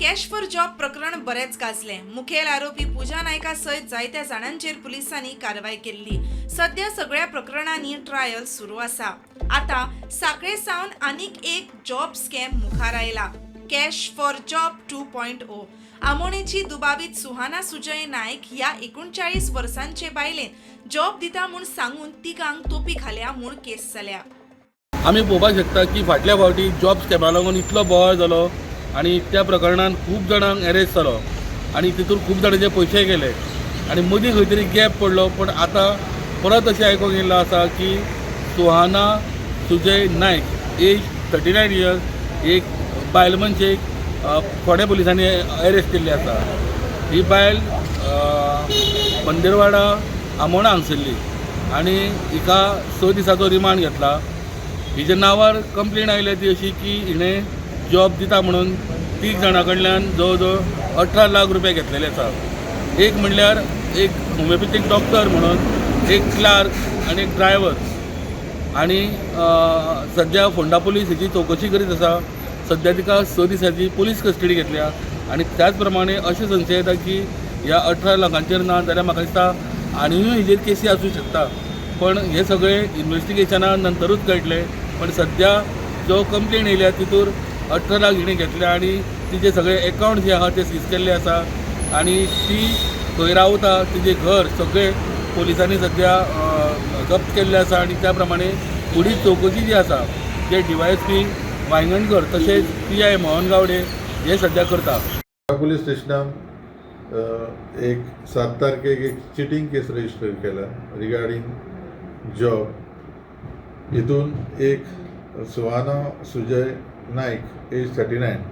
Cash for job प्रकरण बरेच गाजले। मुखेल आरोपी पूजा नायका सयत जायत्या जाणांचेर पुलिसांनी कारवाई केल्ली। सध्या सगळ्या प्रकरणांनी ट्रायल सुरू आसा। आता साखळे सावन आनीक एक जॉब स्कॅम मुखार आयला, कॅश फॉर जॉब 2.0। आमोणेची दुबावीत सुहाना सुजय नायक ह्या 39 वर्सांचे बायलेन जॉब दिता म्हूण सांगून तिगांक तोपी घाल्या म्हूण केस जाल्या। आमी पळोवपाक शकता की फाटल्या फावटी जॉब स्कॅमा लागून इतलो बोवाळ जालो आनी त्या प्रकरणान खूब जाणांक अरेस्ट जालो आनी तितून खूब जाणांचे पयशे गेले आनी मदीं खंय तरी गॅप पडलो। पण आतां परत अशें आयकूंक येयल्लें आसा की सुहाना सुजय नायक एज 39 इयर्स एक बायल मनशेक फोंड्या पुलिसांनी अरेस्ट केल्ली आसा। ही बायल मंदिरवाडा आमोणा हांगसरली आनी हिका 6 दिसांचो रिमांड घेतला। हिच्या नांवार कंप्लेन आयल्या ती अशी की हिणें जॉब दिता म्हणून 30 जाणां कडल्यान जवळ जवळ 18 लाख रुपया घेतलेले आसा। एक म्हणल्यार एक होमिओपॅथीक डॉक्टर म्हणून, एक क्लार्क आनी एक ड्रायव्हर। आनी सध्या फोंडा पुलीस हिची चवकशी करीत आसा। सध्या तिका 6 दिसांची पुलीस कस्टडी घेतल्या आनी त्याच प्रमाणे अशें संशय येता की ह्या 18 लाखांचेर ना जाल्यार म्हाका दिसता आनीय हेजेर केसी आसूं शकता। पण हे सगळे इन्व्हेस्टिगेशना नंतरूच कळटले। पण सध्या जो कंप्लेन येयल्या तितूर 18 लाख हिणें घेतले आनी तिचे सगळे अकाउंट जे आहा ते सीज केल्ले आसा आनी ती खंय रावता तिचे घर सगळे पुलिसांनी सध्या जप्त केल्ले आसा आनी त्या प्रमाणे फुडली चवकशी जी आसा जे DYSP वांयगणकर तशेंच PI मोहन गावडे हे सध्या करता। पुलीस स्टेशनात एक 7 तारखेक एक चिटींग केस रजिस्टर केला रिगार्डिंग जॉब। हितून एक सुहाना सुजय नायक एज 39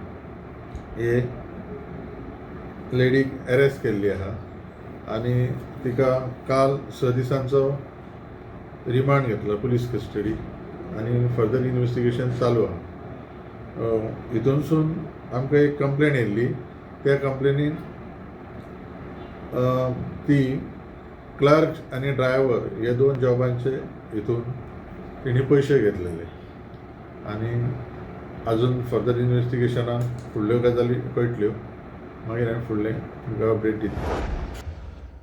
हे लेडीक अरेस्ट केल्ली आहा आनी तिका काल 6 दिसांचो रिमांड घेतला पुलीस कस्टडी आनी फर्दर इन्व्हेस्टिगेशन चालू आहा। हितूनसून आमकां एक कंप्लेन येयल्ली, त्या कंप्लेनीन ती क्लार्क आनी ड्रायव्हर हे 2 जॉबांचे हितून तिणी पयशे घेतलेले आनी अजून फर्दर इन्व्हेस्टिगेशनान फुडल्यो गजाली कळटल्यो, मागीर हांवें फुडलें तुमकां अपडेट दितलो।